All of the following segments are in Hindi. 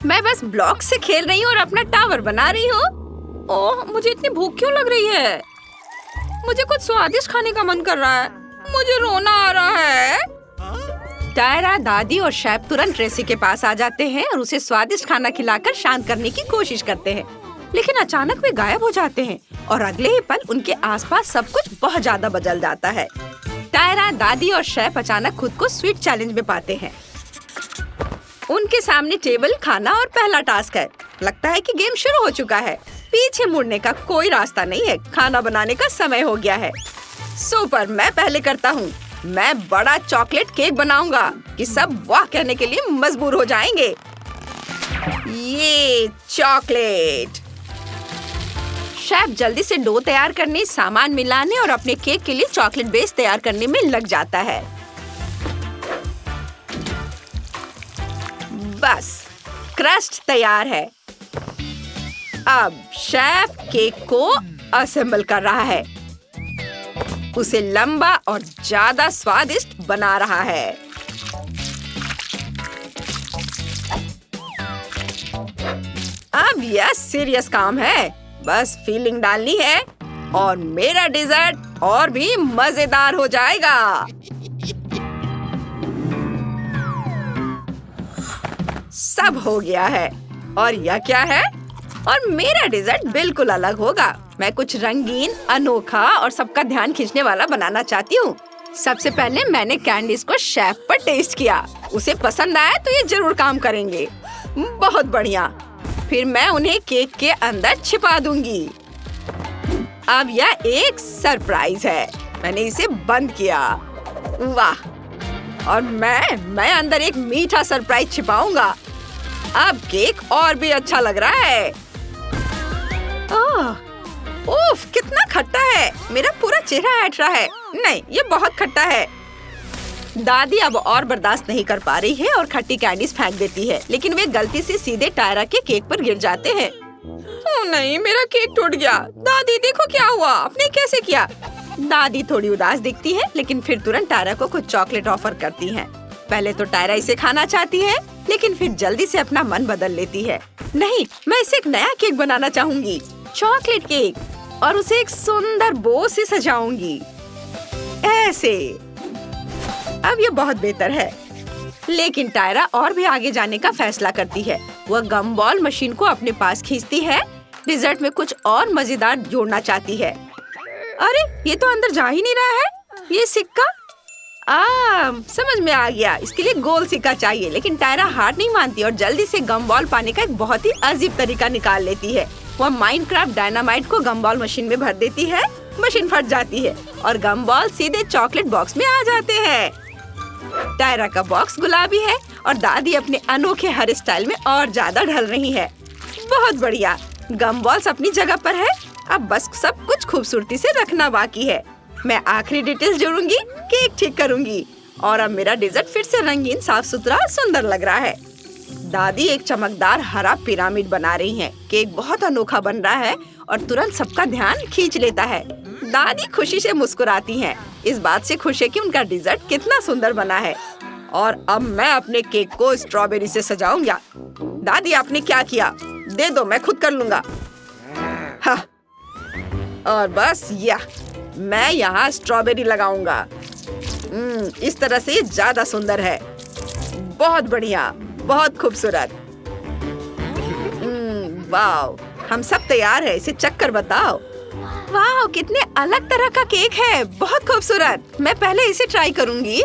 मैं बस ब्लॉक से खेल रही हूँ और अपना टावर बना रही हूँ। ओह, मुझे इतनी भूख क्यों लग रही है? मुझे कुछ स्वादिष्ट खाने का मन कर रहा है। मुझे रोना आ रहा है। टायरा, दादी और शैप तुरंत ट्रेसी के पास आ जाते हैं और उसे स्वादिष्ट खाना खिलाकर शांत करने की कोशिश करते हैं, लेकिन अचानक वे गायब हो जाते हैं और अगले ही पल उनके आसपास सब कुछ बहुत ज्यादा बदल जाता है। टायरा, दादी और शैप अचानक खुद को स्वीट चैलेंज में पाते हैं। उनके सामने टेबल, खाना और पहला टास्क है। लगता है कि गेम शुरू हो चुका है। पीछे मुड़ने का कोई रास्ता नहीं है। खाना बनाने का समय हो गया है। सुपर, मैं पहले करता हूँ। मैं बड़ा चॉकलेट केक बनाऊंगा कि सब वाह कहने के लिए मजबूर हो जाएंगे। ये चॉकलेट। शेफ जल्दी से डो तैयार करने, सामान मिलाने और अपने केक के लिए चॉकलेट बेस तैयार करने में लग जाता है। बस क्रस्ट तैयार है। अब शेफ केक को असेंबल कर रहा है, उसे लंबा और ज्यादा स्वादिष्ट बना रहा है। अब यह सीरियस काम है। बस फीलिंग डालनी है और मेरा डिजर्ट और भी मजेदार हो जाएगा। सब हो गया है। और यह क्या है? और मेरा डिजर्ट बिल्कुल अलग होगा। मैं कुछ रंगीन, अनोखा और सबका ध्यान खींचने वाला बनाना चाहती हूँ। सबसे पहले मैंने कैंडीज को शेफ पर टेस्ट किया। उसे पसंद आया तो ये जरूर काम करेंगे। बहुत बढ़िया। फिर मैं उन्हें केक के अंदर छिपा दूंगी। अब यह एक सरप्राइज है। मैंने इसे बंद किया। वाह! और मैं अंदर एक मीठा सरप्राइज छिपाऊंगा। अब केक और भी अच्छा लग रहा है। उफ, कितना खट्टा है। मेरा पूरा चेहरा हट रहा है। नहीं, ये बहुत खट्टा है। दादी अब और बर्दाश्त नहीं कर पा रही है और खट्टी कैंडीज फेंक देती है, लेकिन वे गलती से सीधे टायरा के केक पर गिर जाते हैं। ओह नहीं, मेरा केक टूट गया। दादी देखो क्या हुआ, आपने कैसे किया? दादी थोड़ी उदास दिखती है, लेकिन फिर तुरंत टायरा को कुछ चॉकलेट ऑफर करती हैं। पहले तो टायरा इसे खाना चाहती है, लेकिन फिर जल्दी से अपना मन बदल लेती है। नहीं, मैं इसे एक नया केक बनाना चाहूंगी, चॉकलेट केक, और उसे एक सुंदर बो से सजाऊंगी। ऐसे। अब ये बहुत बेहतर है। लेकिन टायरा और भी आगे जाने का फैसला करती है। वह गम बॉल मशीन को अपने पास खींचती है। डिजर्ट में कुछ और मजेदार जोड़ना चाहती है। अरे, ये तो अंदर जा ही नहीं रहा है। ये सिक्का? समझ में आ गया। इसके लिए गोल सिक्का चाहिए। लेकिन टायरा हार नहीं मानती और जल्दी से गम बॉल पाने का एक बहुत ही अजीब तरीका निकाल लेती है। वह माइनक्राफ्ट डायनामाइट को गम बॉल मशीन में भर देती है। मशीन फट जाती है और गम बॉल सीधे चॉकलेट बॉक्स में आ जाते हैं। टायरा का बॉक्स गुलाबी है और दादी अपने अनोखे हेयर स्टाइल में और ज्यादा ढल रही है। बहुत बढ़िया। गम बॉल्स अपनी जगह पर है। अब बस सब कुछ खूबसूरती से रखना बाकी है। मैं आखिरी डिटेल्स जोड़ूंगी, केक ठीक करूंगी और अब मेरा डिजर्ट फिर से रंगीन, साफ सुथरा और सुंदर लग रहा है। दादी एक चमकदार हरा पिरामिड बना रही हैं। केक बहुत अनोखा बन रहा है और तुरंत सबका ध्यान खींच लेता है। दादी खुशी से मुस्कुराती हैं। इस बात से खुश है कि उनका डिजर्ट कितना सुंदर बना है। और अब मैं अपने केक को स्ट्रॉबेरी से सजाऊंगा। दादी, आपने क्या किया? दे दो, मैं खुद कर लूंगा। हाँ। और बस मैं यहाँ स्ट्रॉबेरी लगाऊंगा। इस तरह से ज्यादा सुंदर है। बहुत बढ़िया, बहुत खूबसूरत। वाव, हम सब तैयार है। इसे चक्कर बताओ। वाह, कितने अलग तरह का केक है। बहुत खूबसूरत। मैं पहले इसे ट्राई करूंगी।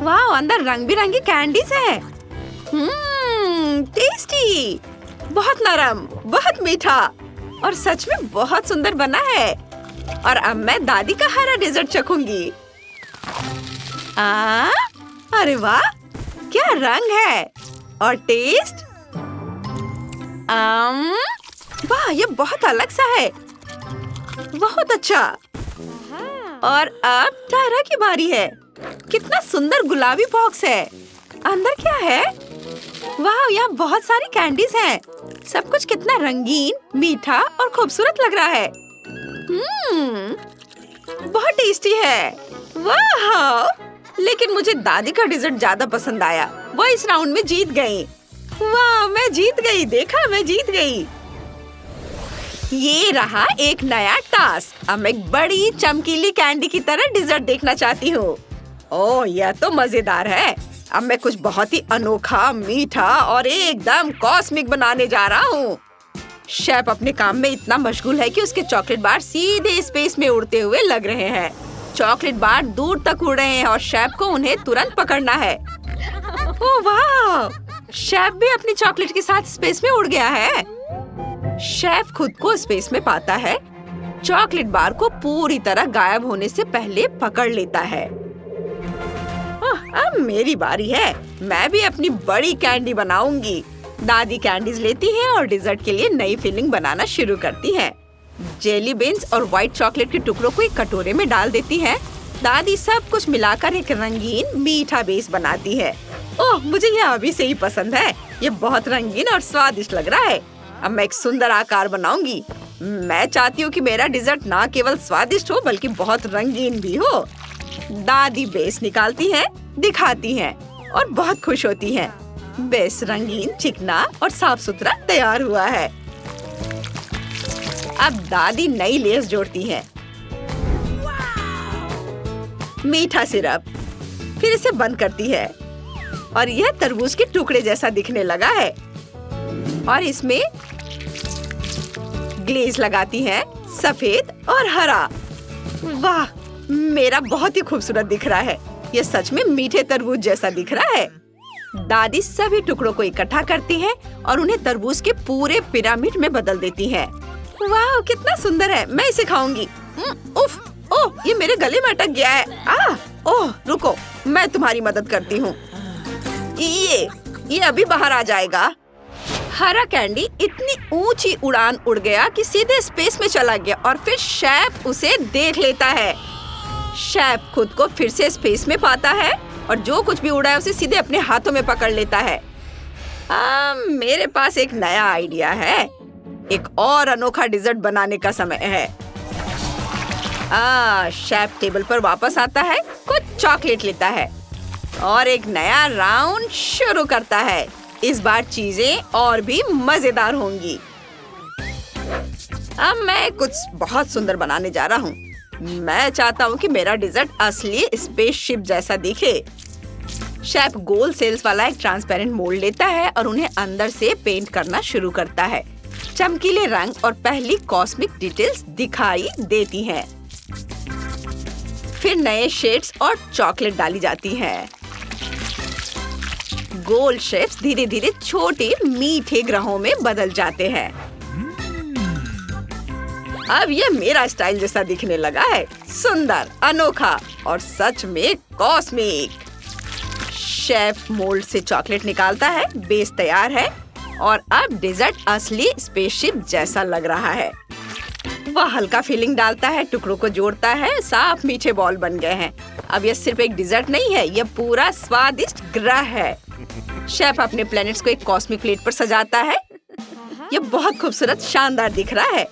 वाह, अंदर रंग बिरंगी कैंडीज है। टेस्टी, बहुत नरम, बहुत मीठा और सच में बहुत सुंदर बना है। और अब मैं दादी का हरा डेजर्ट चखूंगी। अरे वाह, क्या रंग है और टेस्ट। वाह, ये बहुत अलग सा है। बहुत अच्छा। और अब टायरा की बारी है। कितना सुंदर गुलाबी बॉक्स है। अंदर क्या है? वाह, यहाँ बहुत सारी कैंडीज हैं। सब कुछ कितना रंगीन, मीठा और खूबसूरत लग रहा है। बहुत टेस्टी है। वाह! लेकिन मुझे दादी का डिजर्ट ज्यादा पसंद आया। वो इस राउंड में जीत गई। वाह, मैं जीत गई। देखा, मैं जीत गई। ये रहा एक नया टास्क। अब मैं एक बड़ी चमकीली कैंडी की तरह डिजर्ट देखना चाहती हूँ। ओह, यह तो मजेदार है। अब मैं कुछ बहुत ही अनोखा, मीठा और एकदम कॉस्मिक बनाने जा रहा हूँ। शेफ अपने काम में इतना मशगूल है कि उसके चॉकलेट बार सीधे स्पेस में उड़ते हुए लग रहे हैं। चॉकलेट बार दूर तक उड़ रहे हैं और शेफ को उन्हें तुरंत पकड़ना है। ओह वाह! शेफ भी अपनी चॉकलेट के साथ स्पेस में उड़ गया है। शेफ खुद को स्पेस में पाता है, चॉकलेट बार को पूरी तरह गायब होने से पहले पकड़ लेता है। अब मेरी बारी है। मैं भी अपनी बड़ी कैंडी बनाऊंगी। दादी कैंडीज लेती है और डिजर्ट के लिए नई फिलिंग बनाना शुरू करती है। जेली बीन्स और व्हाइट चॉकलेट के टुकड़ों को एक कटोरे में डाल देती है। दादी सब कुछ मिलाकर एक रंगीन मीठा बेस बनाती है। ओह, मुझे ये अभी से ही पसंद है। ये बहुत रंगीन और स्वादिष्ट लग रहा है। अब मैं एक सुंदर आकार बनाऊंगी। मैं चाहती हूँ कि मेरा डिजर्ट ना केवल स्वादिष्ट हो बल्कि बहुत रंगीन भी हो। दादी बेस निकालती है, दिखाती है और बहुत खुश होती है। बेस रंगीन, चिकना और साफ सुथरा तैयार हुआ है। अब दादी नई लेयर्स जोड़ती है। मीठा सिरप, फिर इसे बंद करती है और यह तरबूज के टुकड़े जैसा दिखने लगा है। और इसमें ग्लेज लगाती है, सफेद और हरा। वाह, मेरा बहुत ही खूबसूरत दिख रहा है। यह सच में मीठे तरबूज जैसा दिख रहा है। दादी सभी टुकड़ों को इकट्ठा करती है और उन्हें तरबूज के पूरे पिरामिड में बदल देती है। वाह, कितना सुंदर है। मैं इसे खाऊंगी। उफ, ओह, ये मेरे गले में अटक गया है। ओह, रुको, मैं तुम्हारी मदद करती हूँ। ये अभी बाहर आ जाएगा। हरा कैंडी इतनी ऊंची उड़ान उड़ गया कि सीधे स्पेस में चला गया और फिर शेफ उसे देख लेता है। शेफ खुद को फिर से स्पेस में पाता है और जो कुछ भी उड़ा है उसे सीधे अपने हाथों में पकड़ लेता है। मेरे पास एक नया आइडिया है। एक और अनोखा डिजर्ट बनाने का समय है। शेफ टेबल पर वापस आता है, कुछ चॉकलेट लेता है और एक नया राउंड शुरू करता है। इस बार चीजें और भी मजेदार होंगी। अब मैं कुछ बहुत सुंदर बनाने जा रहा हूँ। मैं चाहता हूँ कि मेरा डिजर्ट असली स्पेसशिप जैसा दिखे। शेफ गोल सेल्स वाला एक ट्रांसपेरेंट मोल्ड लेता है और उन्हें अंदर से पेंट करना शुरू करता है। चमकीले रंग और पहली कॉस्मिक डिटेल्स दिखाई देती हैं। फिर नए शेड्स और चॉकलेट डाली जाती है। गोल शेप्स धीरे धीरे छोटे मीठे ग्रहों में बदल जाते हैं। अब ये मेरा स्टाइल जैसा दिखने लगा है। सुंदर, अनोखा और सच में कॉस्मिक। शेफ मोल्ड से चॉकलेट निकालता है, बेस तैयार है और अब डिजर्ट असली स्पेसशिप जैसा लग रहा है। वह हल्का फिलिंग डालता है, टुकड़ों को जोड़ता है, साफ मीठे बॉल बन गए हैं। अब यह सिर्फ एक डिजर्ट नहीं है, यह पूरा स्वादिष्ट ग्रह है। शेफ अपने प्लैनेट्स को एक कॉस्मिक प्लेट पर सजाता है। यह बहुत खूबसूरत, शानदार दिख रहा है।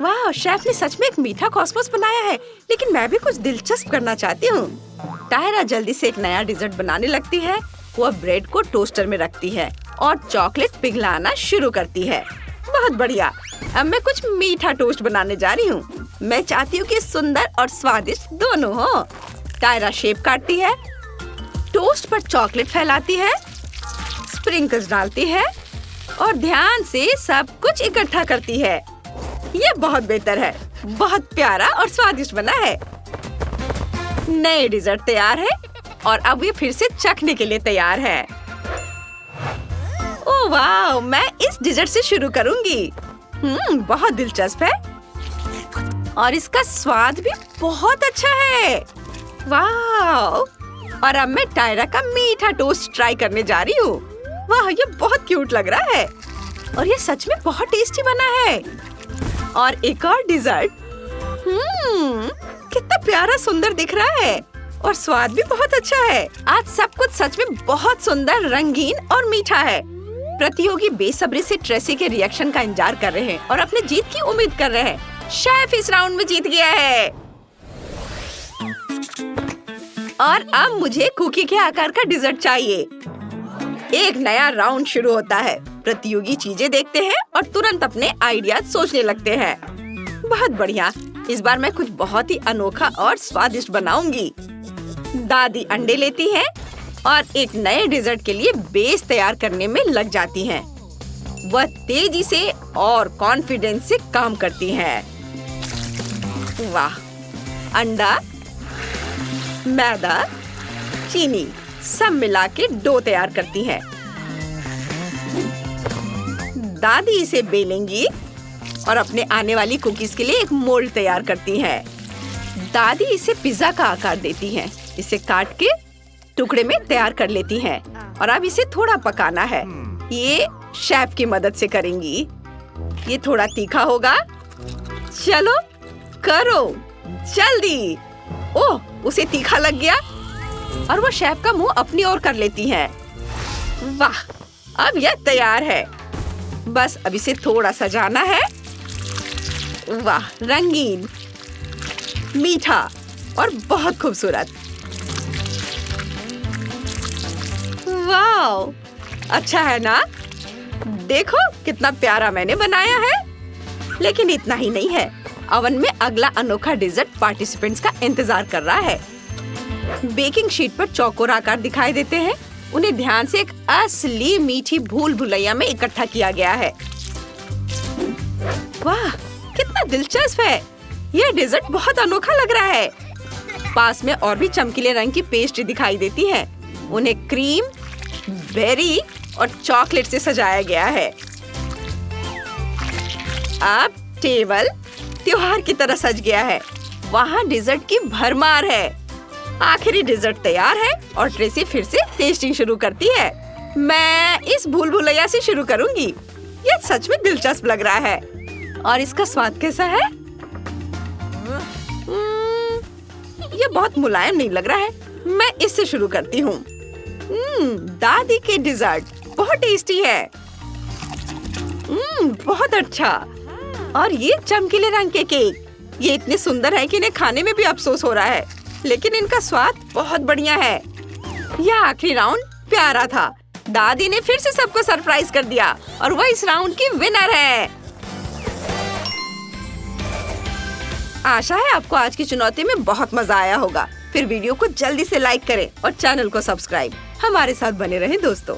वाह, शेफ ने सच में एक मीठा कॉस्मोस बनाया है। लेकिन मैं भी कुछ दिलचस्प करना चाहती हूँ। टायरा जल्दी से एक नया डिजर्ट बनाने लगती है। वह ब्रेड को टोस्टर में रखती है और चॉकलेट पिघलाना शुरू करती है। बहुत बढ़िया। अब मैं कुछ मीठा टोस्ट बनाने जा रही हूँ। मैं चाहती हूँ कि सुंदर और स्वादिष्ट दोनों हो। टायरा शेप काटती है, टोस्ट पर चॉकलेट फैलाती है, स्प्रिंकल्स डालती है और ध्यान से सब कुछ इकट्ठा करती है। ये बहुत बेहतर है, बहुत प्यारा और स्वादिष्ट बना है। नए डिजर्ट तैयार है और अब ये फिर से चखने के लिए तैयार है। ओह वाह, मैं इस डिजर्ट से शुरू करूंगी। बहुत दिलचस्प है और इसका स्वाद भी बहुत अच्छा है। वाह, और अब मैं टायरा का मीठा टोस्ट ट्राई करने जा रही हूँ। वाह, ये बहुत क्यूट लग रहा है और ये सच में बहुत टेस्टी बना है। और एक और डिजर्ट। कितना प्यारा, सुंदर दिख रहा है और स्वाद भी बहुत अच्छा है। आज सब कुछ सच में बहुत सुंदर, रंगीन और मीठा है। प्रतियोगी बेसब्री से ट्रेसी के रिएक्शन का इंतजार कर रहे हैं और अपने जीत की उम्मीद कर रहे हैं। शेफ इस राउंड में जीत गया है और अब मुझे कुकी के आकार का डिजर्ट चाहिए। एक नया राउंड शुरू होता है। प्रतियोगी चीजें देखते हैं और तुरंत अपने आइडियाज सोचने लगते हैं। बहुत बढ़िया, इस बार मैं कुछ बहुत ही अनोखा और स्वादिष्ट बनाऊंगी। दादी अंडे लेती हैं और एक नए डेजर्ट के लिए बेस तैयार करने में लग जाती हैं। वह तेजी से और कॉन्फिडेंस से काम करती हैं। वाह! अंडा, मैदा, चीनी सब मिला के डो तैयार करती हैं। दादी इसे बेलेंगी और अपने आने वाली कुकीज के लिए एक मोल्ड तैयार करती हैं। दादी इसे पिज्जा का आकार देती हैं। इसे काट के टुकड़े में तैयार कर लेती हैं और अब इसे थोड़ा पकाना है। ये शेफ की मदद से करेंगी। ये थोड़ा तीखा होगा। चलो करो जल्दी। ओह, उसे तीखा लग गया और वो शेफ का मुंह अपनी ओर कर लेती हैं। वाह, अब यह तैयार है। बस अब इसे थोड़ा सजाना है। वाह, रंगीन, मीठा और बहुत खूबसूरत। वाह, अच्छा है ना? देखो कितना प्यारा मैंने बनाया है। लेकिन इतना ही नहीं है, ओवन में अगला अनोखा डेजर्ट पार्टिसिपेंट्स का इंतजार कर रहा है। बेकिंग शीट पर चौकोर आकार दिखाई देते हैं। उन्हें ध्यान से एक असली मीठी भूल भुलैया में इकट्ठा किया गया है। वाह, कितना दिलचस्प है। यह डेजर्ट बहुत अनोखा लग रहा है। पास में और भी चमकीले रंग की पेस्ट्री दिखाई देती है। उन्हें क्रीम, बेरी और चॉकलेट से सजाया गया है। अब टेबल त्योहार की तरह सज गया है। वहाँ डेजर्ट की भरमार है। आखिरी डेजर्ट तैयार है और ट्रेसी फिर से टेस्टिंग शुरू करती है। मैं इस भूल भुलैया से शुरू करूंगी। यह सच में दिलचस्प लग रहा है। और इसका स्वाद कैसा है? यह बहुत मुलायम नहीं लग रहा है। मैं इससे शुरू करती हूँ। दादी के डेजर्ट बहुत टेस्टी है। बहुत अच्छा। और ये चमकीले रंग के केक, ये इतने सुंदर है कि इन्हें खाने में भी अफसोस हो रहा है, लेकिन इनका स्वाद बहुत बढ़िया है। यह आखिरी राउंड प्यारा था। दादी ने फिर से सबको सरप्राइज कर दिया और वह इस राउंड की विनर है। आशा है आपको आज की चुनौती में बहुत मजा आया होगा। फिर वीडियो को जल्दी से लाइक करें और चैनल को सब्सक्राइब। हमारे साथ बने रहें दोस्तों।